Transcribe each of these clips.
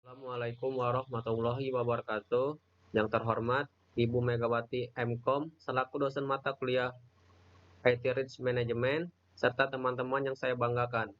Assalamualaikum warahmatullahi wabarakatuh. Yang terhormat Ibu Megawati M.Com selaku dosen mata kuliah IT Risk Management serta teman-teman yang saya banggakan.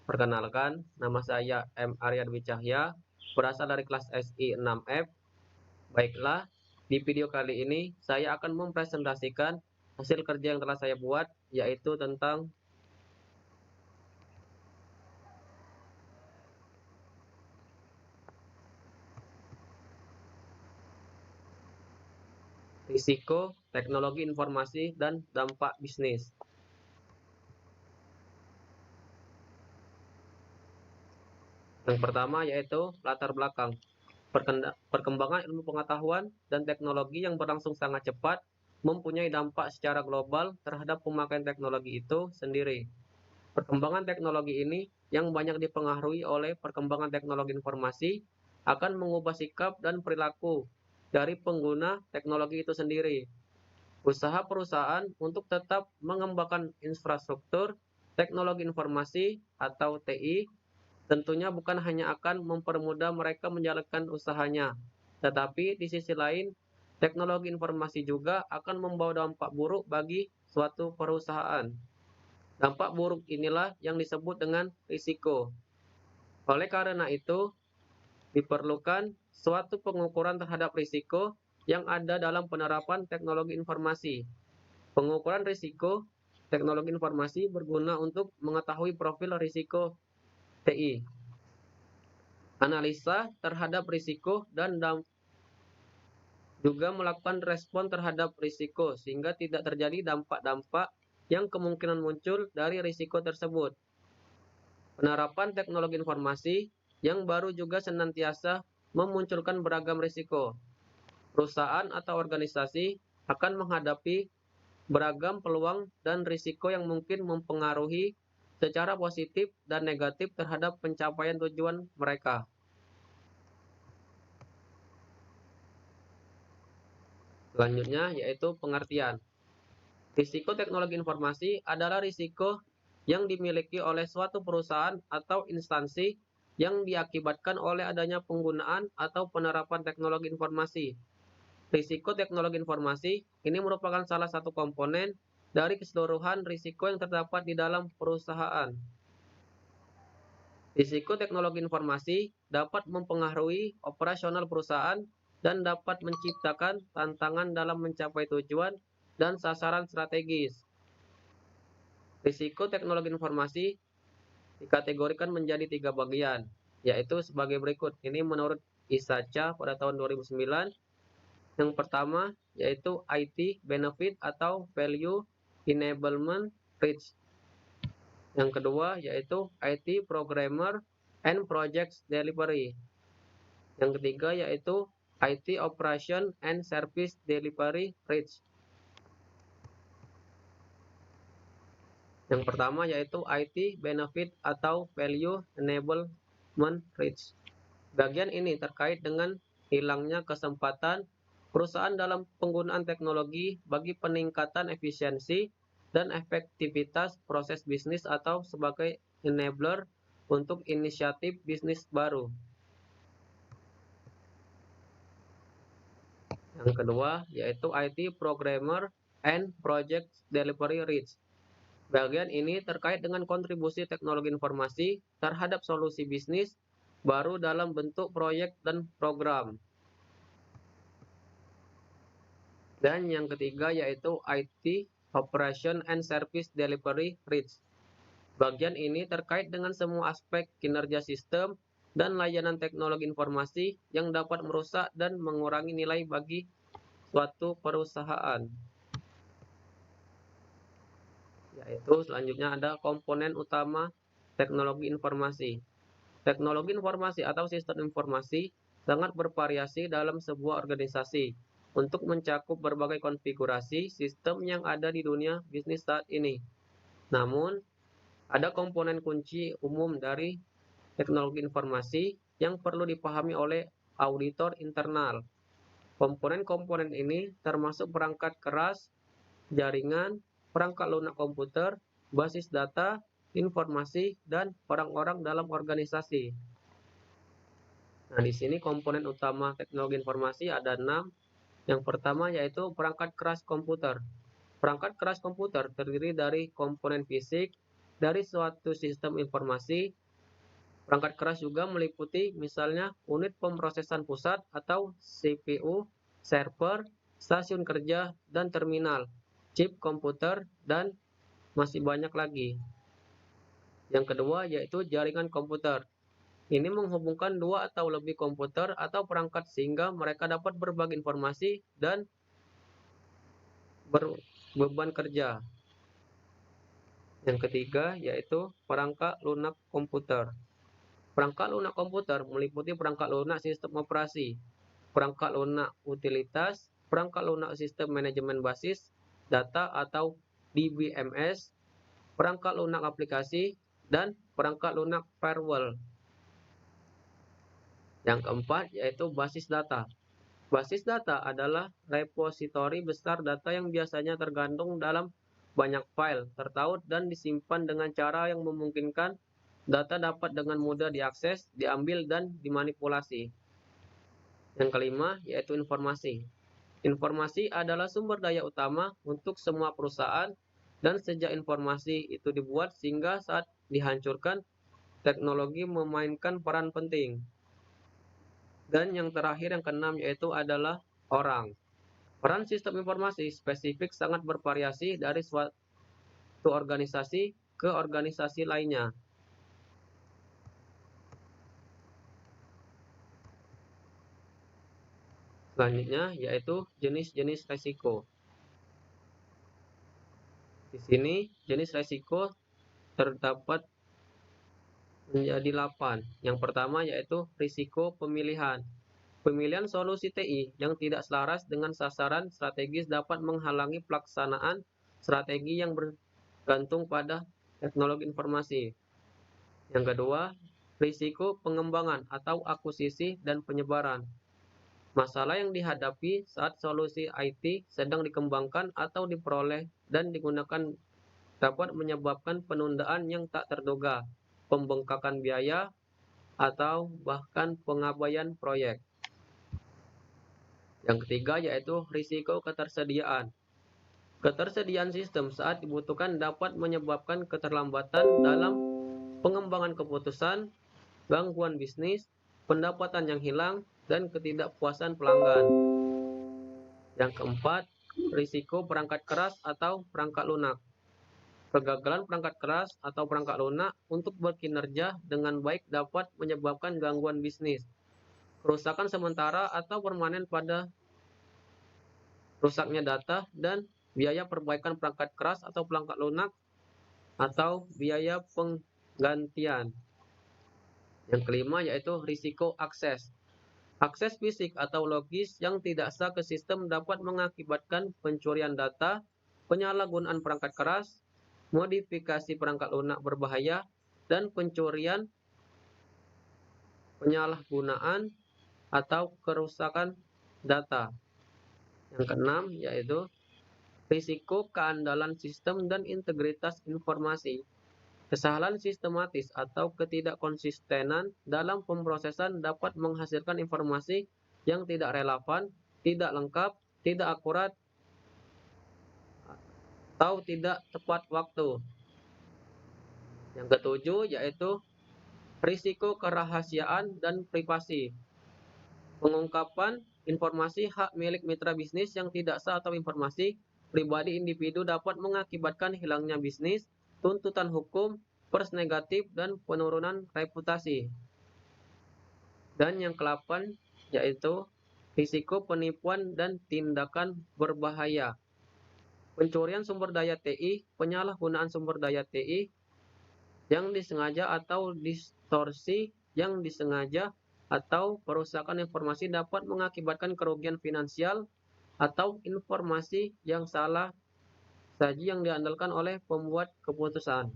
Perkenalkan, nama saya M. Arya Dwi Cahya, berasal dari kelas SI 6F. Baiklah, di video kali ini saya akan mempresentasikan hasil kerja yang telah saya buat, yaitu tentang risiko, teknologi informasi, dan dampak bisnis. Yang pertama yaitu latar belakang. Perkembangan ilmu pengetahuan dan teknologi yang berlangsung sangat cepat mempunyai dampak secara global terhadap pemakaian teknologi itu sendiri. Perkembangan teknologi ini yang banyak dipengaruhi oleh perkembangan teknologi informasi akan mengubah sikap dan perilaku dari pengguna teknologi itu sendiri. Usaha perusahaan untuk tetap mengembangkan infrastruktur teknologi informasi atau TI tentunya bukan hanya akan mempermudah mereka menjalankan usahanya, tetapi di sisi lain, teknologi informasi juga akan membawa dampak buruk bagi suatu perusahaan. Dampak buruk inilah yang disebut dengan risiko. Oleh karena itu, diperlukan suatu pengukuran terhadap risiko yang ada dalam penerapan teknologi informasi. Pengukuran risiko teknologi informasi berguna untuk mengetahui profil risiko TI. Analisa terhadap risiko dan juga melakukan respon terhadap risiko sehingga tidak terjadi dampak-dampak yang kemungkinan muncul dari risiko tersebut. Penerapan teknologi informasi yang baru juga senantiasa memunculkan beragam risiko. Perusahaan atau organisasi akan menghadapi beragam peluang dan risiko yang mungkin mempengaruhi secara positif dan negatif terhadap pencapaian tujuan mereka. Selanjutnya yaitu pengertian. Risiko teknologi informasi adalah risiko yang dimiliki oleh suatu perusahaan atau instansi yang diakibatkan oleh adanya penggunaan atau penerapan teknologi informasi. Risiko teknologi informasi ini merupakan salah satu komponen dari keseluruhan risiko yang terdapat di dalam perusahaan. Risiko teknologi informasi dapat mempengaruhi operasional perusahaan dan dapat menciptakan tantangan dalam mencapai tujuan dan sasaran strategis. Risiko teknologi informasi dikategorikan menjadi 3 bagian, yaitu sebagai berikut. Ini menurut ISACA pada tahun 2009. Yang pertama yaitu IT Benefit atau Value Enablement Risk. Yang kedua yaitu IT Programmer and Project Delivery. Yang ketiga yaitu IT Operation and Service Delivery Risk. Yang pertama yaitu IT Benefit atau Value Enablement Risk. Bagian ini terkait dengan hilangnya kesempatan perusahaan dalam penggunaan teknologi bagi peningkatan efisiensi dan efektivitas proses bisnis atau sebagai enabler untuk inisiatif bisnis baru. Yang kedua yaitu IT Programmer and Project Delivery Risk. Bagian ini terkait dengan kontribusi teknologi informasi terhadap solusi bisnis baru dalam bentuk proyek dan program. Dan yang ketiga yaitu IT Operation and Service Delivery Risk. Bagian ini terkait dengan semua aspek kinerja sistem dan layanan teknologi informasi yang dapat merusak dan mengurangi nilai bagi suatu perusahaan. Yaitu selanjutnya ada komponen utama teknologi informasi. Teknologi informasi atau sistem informasi sangat bervariasi dalam sebuah organisasi untuk mencakup berbagai konfigurasi sistem yang ada di dunia bisnis saat ini. Namun, ada komponen kunci umum dari teknologi informasi yang perlu dipahami oleh auditor internal. Komponen-komponen ini termasuk perangkat keras, jaringan, perangkat lunak komputer, basis data, informasi, dan orang-orang dalam organisasi. Nah, di sini komponen utama teknologi informasi ada 6. Yang pertama yaitu perangkat keras komputer. Perangkat keras komputer terdiri dari komponen fisik dari suatu sistem informasi. Perangkat keras juga meliputi misalnya unit pemrosesan pusat atau CPU, server, stasiun kerja, dan terminal, chip komputer, dan masih banyak lagi. Yang kedua yaitu jaringan komputer. Ini menghubungkan dua atau lebih komputer atau perangkat sehingga mereka dapat berbagi informasi dan berbeban kerja. Yang ketiga yaitu perangkat lunak komputer. Perangkat lunak komputer meliputi perangkat lunak sistem operasi, perangkat lunak utilitas, perangkat lunak sistem manajemen basis data atau DBMS, perangkat lunak aplikasi, dan perangkat lunak firewall. Yang keempat yaitu basis data. Basis data adalah repositori besar data yang biasanya tergantung dalam banyak file, tertaut, dan disimpan dengan cara yang memungkinkan data dapat dengan mudah diakses, diambil, dan dimanipulasi. Yang kelima yaitu informasi. Informasi adalah sumber daya utama untuk semua perusahaan, dan sejak informasi itu dibuat sehingga saat dihancurkan, teknologi memainkan peran penting. Dan yang terakhir yang keenam yaitu adalah orang. Peran sistem informasi spesifik sangat bervariasi dari suatu organisasi ke organisasi lainnya. Selanjutnya yaitu jenis-jenis resiko. Di sini jenis resiko terdapat menjadi 8. Yang pertama yaitu risiko pemilihan. Pemilihan solusi TI yang tidak selaras dengan sasaran strategis dapat menghalangi pelaksanaan strategi yang bergantung pada teknologi informasi. Yang kedua, risiko pengembangan atau akuisisi dan penyebaran. Masalah yang dihadapi saat solusi IT sedang dikembangkan atau diperoleh dan digunakan dapat menyebabkan penundaan yang tak terduga, pembengkakan biaya, atau bahkan pengabaian proyek. Yang ketiga yaitu risiko ketersediaan. Ketersediaan sistem saat dibutuhkan dapat menyebabkan keterlambatan dalam pengembangan keputusan, gangguan bisnis, pendapatan yang hilang, dan ketidakpuasan pelanggan. Yang keempat, risiko perangkat keras atau perangkat lunak. Kegagalan perangkat keras atau perangkat lunak untuk berkinerja dengan baik dapat menyebabkan gangguan bisnis, kerusakan sementara atau permanen pada rusaknya data, dan biaya perbaikan perangkat keras atau perangkat lunak atau biaya penggantian. Yang kelima yaitu risiko akses. Akses fisik atau logis yang tidak sah ke sistem dapat mengakibatkan pencurian data, penyalahgunaan perangkat keras, modifikasi perangkat lunak berbahaya, dan pencurian, penyalahgunaan, atau kerusakan data. Yang keenam yaitu risiko keandalan sistem dan integritas informasi. Kesalahan sistematis atau ketidakkonsistenan dalam pemrosesan dapat menghasilkan informasi yang tidak relevan, tidak lengkap, tidak akurat, atau tidak tepat waktu. Yang ketujuh yaitu risiko kerahasiaan dan privasi. Pengungkapan informasi hak milik mitra bisnis yang tidak sah atau informasi pribadi individu dapat mengakibatkan hilangnya bisnis, tuntutan hukum, pers negatif, dan penurunan reputasi. Dan yang ke-8 yaitu risiko penipuan dan tindakan berbahaya. Pencurian sumber daya TI, penyalahgunaan sumber daya TI yang disengaja atau distorsi yang disengaja, atau perusakan informasi dapat mengakibatkan kerugian finansial atau informasi yang salah saji yang diandalkan oleh pembuat keputusan.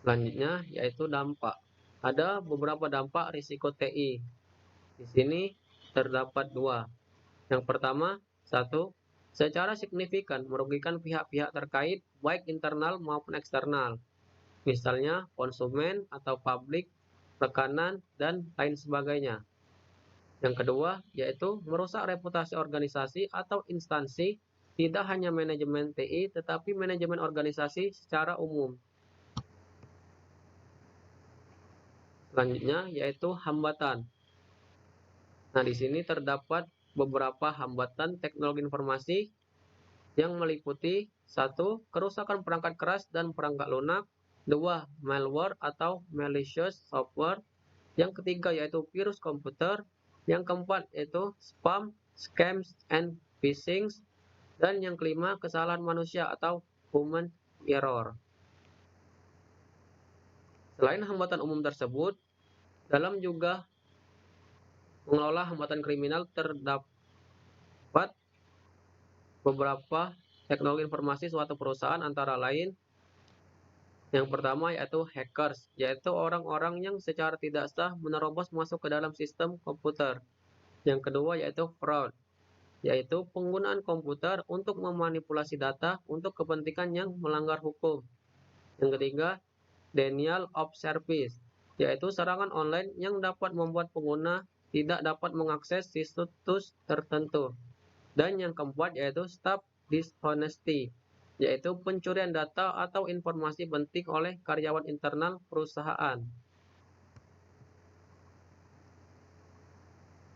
Selanjutnya yaitu dampak. Ada beberapa dampak risiko TI. Di sini terdapat 2. Yang pertama, 1. Secara signifikan merugikan pihak-pihak terkait baik internal maupun eksternal. misalnya konsumen atau publik, tekanan, dan lain sebagainya. Yang kedua, yaitu merusak reputasi organisasi atau instansi, tidak hanya manajemen TI, tetapi manajemen organisasi secara umum. Selanjutnya, yaitu hambatan. Nah, di sini terdapat beberapa hambatan teknologi informasi yang meliputi 1. Kerusakan perangkat keras dan perangkat lunak. 2. Malware atau malicious software. Yang ketiga yaitu virus komputer. Yang keempat yaitu spam, scams, and phishing. Dan yang kelima kesalahan manusia atau human error. Selain hambatan umum tersebut, dalam juga mengelola hambatan kriminal terdapat beberapa teknologi informasi suatu perusahaan, antara lain yang pertama yaitu hackers, yaitu orang-orang yang secara tidak sah menerobos masuk ke dalam sistem komputer. Yang kedua yaitu fraud, yaitu penggunaan komputer untuk memanipulasi data untuk kepentingan yang melanggar hukum. Yang ketiga, denial of service, yaitu serangan online yang dapat membuat pengguna tidak dapat mengakses situs tertentu. Dan yang keempat yaitu staff dishonesty, yaitu pencurian data atau informasi penting oleh karyawan internal perusahaan.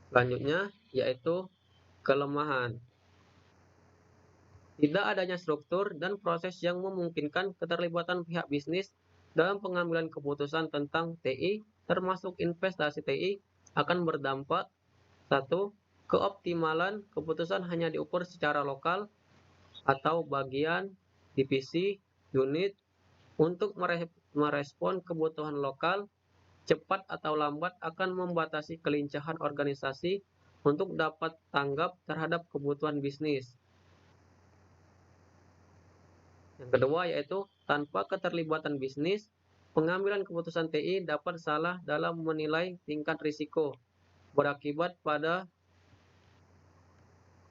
Selanjutnya yaitu kelemahan. Tidak adanya struktur dan proses yang memungkinkan keterlibatan pihak bisnis dalam pengambilan keputusan tentang TI, termasuk investasi TI, akan berdampak 1. Keoptimalan keputusan hanya diukur secara lokal atau bagian, divisi, unit untuk merespon kebutuhan lokal. Cepat atau lambat akan membatasi kelincahan organisasi untuk dapat tanggap terhadap kebutuhan bisnis. Yang kedua yaitu tanpa keterlibatan bisnis, pengambilan keputusan TI dapat salah dalam menilai tingkat risiko, berakibat pada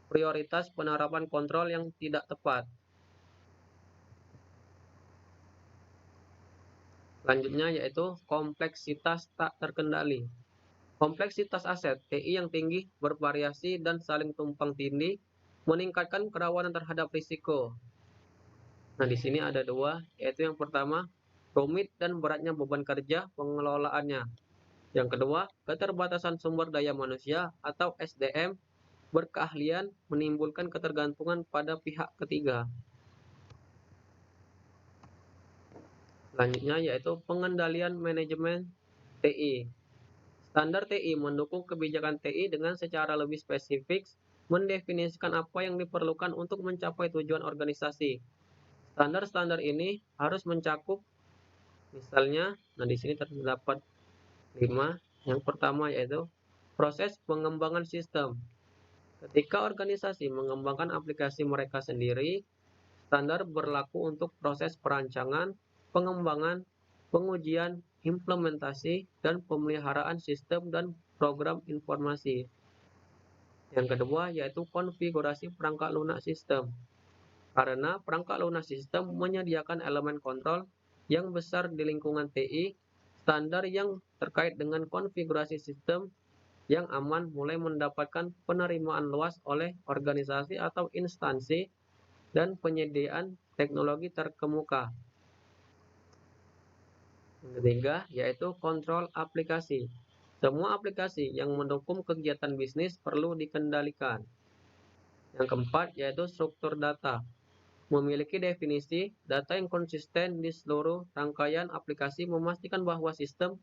prioritas penerapan kontrol yang tidak tepat. Selanjutnya yaitu kompleksitas tak terkendali. Kompleksitas aset TI yang tinggi, bervariasi, dan saling tumpang tindih meningkatkan kerawanan terhadap risiko. Nah, di sini ada dua, yaitu yang pertama, rumit dan beratnya beban kerja pengelolaannya. Yang kedua, keterbatasan sumber daya manusia atau SDM berkeahlian menimbulkan ketergantungan pada pihak ketiga. Selanjutnya yaitu pengendalian manajemen TI. Standar TI mendukung kebijakan TI dengan secara lebih spesifik mendefinisikan apa yang diperlukan untuk mencapai tujuan organisasi. Standar-standar ini harus mencakup misalnya, nah di sini terdapat 5. Yang pertama yaitu proses pengembangan sistem. Ketika organisasi mengembangkan aplikasi mereka sendiri, standar berlaku untuk proses perancangan, pengembangan, pengujian, implementasi, dan pemeliharaan sistem dan program informasi. Yang kedua yaitu konfigurasi perangkat lunak sistem. Karena perangkat lunak sistem menyediakan elemen kontrol yang besar di lingkungan TI, standar yang terkait dengan konfigurasi sistem yang aman mulai mendapatkan penerimaan luas oleh organisasi atau instansi dan penyediaan teknologi terkemuka. Yang ketiga yaitu kontrol aplikasi. Semua aplikasi yang mendukung kegiatan bisnis perlu dikendalikan. Yang keempat yaitu struktur data. Memiliki definisi data yang konsisten di seluruh rangkaian aplikasi memastikan bahwa sistem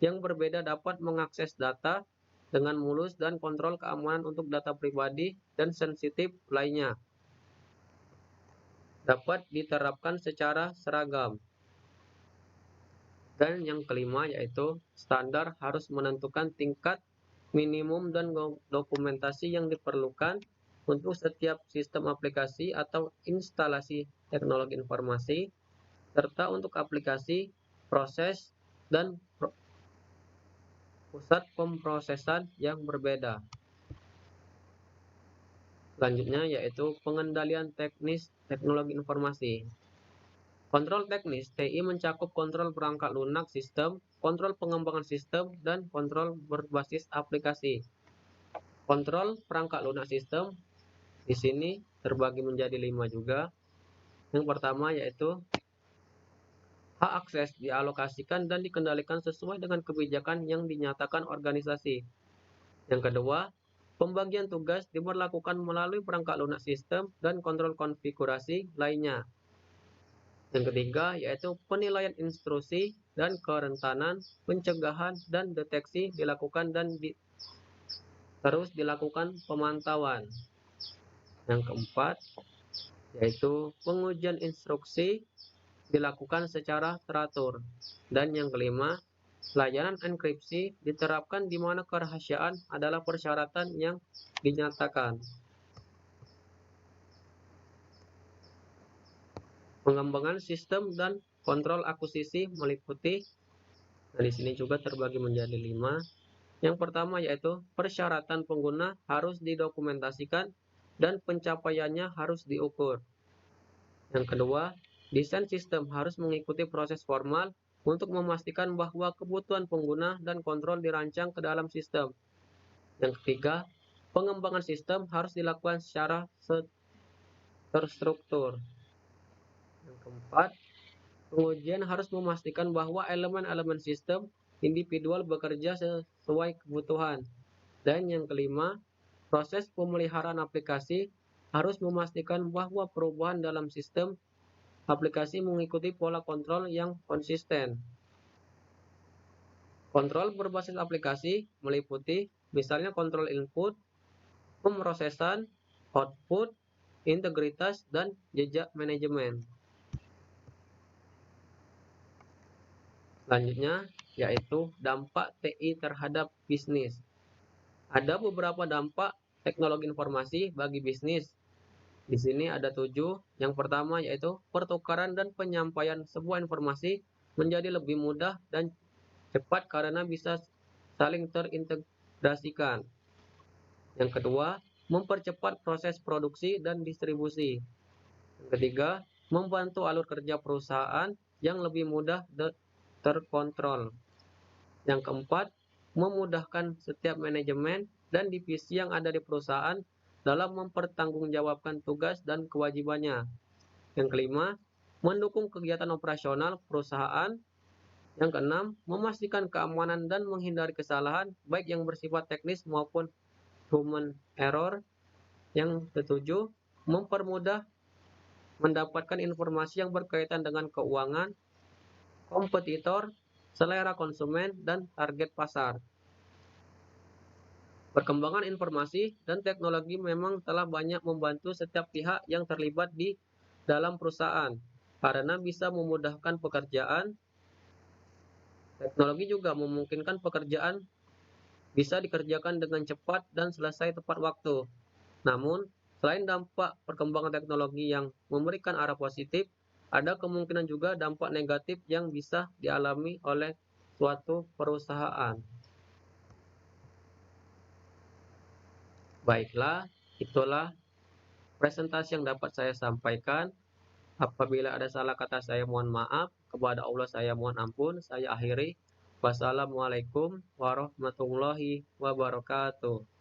yang berbeda dapat mengakses data dengan mulus dan kontrol keamanan untuk data pribadi dan sensitif lainnya dapat diterapkan secara seragam. Dan yang kelima yaitu standar harus menentukan tingkat minimum dan dokumentasi yang diperlukan untuk setiap sistem aplikasi atau instalasi teknologi informasi, serta untuk aplikasi, proses, dan pusat pemrosesan yang berbeda. Selanjutnya yaitu pengendalian teknis teknologi informasi. Kontrol teknis TI mencakup kontrol perangkat lunak sistem, kontrol pengembangan sistem, dan kontrol berbasis aplikasi. Kontrol perangkat lunak sistem di sini terbagi menjadi 5 juga. Yang pertama yaitu hak akses dialokasikan dan dikendalikan sesuai dengan kebijakan yang dinyatakan organisasi. Yang kedua, pembagian tugas diberlakukan melalui perangkat lunak sistem dan kontrol konfigurasi lainnya. Yang ketiga, yaitu penilaian instruksi dan kerentanan, pencegahan dan deteksi dilakukan dan terus dilakukan pemantauan. Yang keempat, yaitu pengujian instruksi dilakukan secara teratur. Dan yang kelima, layanan enkripsi diterapkan di mana kerahasiaan adalah persyaratan yang dinyatakan. Pengembangan sistem dan kontrol akuisisi meliputi, nah di sini juga terbagi menjadi 5. Yang pertama yaitu persyaratan pengguna harus didokumentasikan dan pencapaiannya harus diukur. Yang kedua, desain sistem harus mengikuti proses formal untuk memastikan bahwa kebutuhan pengguna dan kontrol dirancang ke dalam sistem. Yang ketiga, pengembangan sistem harus dilakukan secara terstruktur. Yang keempat, pengujian harus memastikan bahwa elemen-elemen sistem individual bekerja sesuai kebutuhan. Dan yang kelima, proses pemeliharaan aplikasi harus memastikan bahwa perubahan dalam sistem aplikasi mengikuti pola kontrol yang konsisten. Kontrol berbasis aplikasi meliputi misalnya kontrol input, pemrosesan, output, integritas, dan jejak manajemen. Selanjutnya yaitu dampak TI terhadap bisnis. Ada beberapa dampak teknologi informasi bagi bisnis. Di sini ada 7. Yang pertama yaitu pertukaran dan penyampaian sebuah informasi menjadi lebih mudah dan cepat karena bisa saling terintegrasikan. Yang kedua, mempercepat proses produksi dan distribusi. Yang ketiga, membantu alur kerja perusahaan yang lebih mudah terkontrol. Yang keempat, memudahkan setiap manajemen dan divisi yang ada di perusahaan dalam mempertanggungjawabkan tugas dan kewajibannya. Yang kelima, mendukung kegiatan operasional perusahaan. Yang keenam, memastikan keamanan dan menghindari kesalahan baik yang bersifat teknis maupun human error. Yang ketujuh, mempermudah mendapatkan informasi yang berkaitan dengan keuangan, kompetitor, selera konsumen, dan target pasar. Perkembangan informasi dan teknologi memang telah banyak membantu setiap pihak yang terlibat di dalam perusahaan karena bisa memudahkan pekerjaan. Teknologi juga memungkinkan pekerjaan bisa dikerjakan dengan cepat dan selesai tepat waktu. Namun, selain dampak perkembangan teknologi yang memberikan arah positif, ada kemungkinan juga dampak negatif yang bisa dialami oleh suatu perusahaan. Baiklah, itulah presentasi yang dapat saya sampaikan. Apabila ada salah kata saya mohon maaf, kepada Allah saya mohon ampun. Saya akhiri. Wassalamualaikum warahmatullahi wabarakatuh.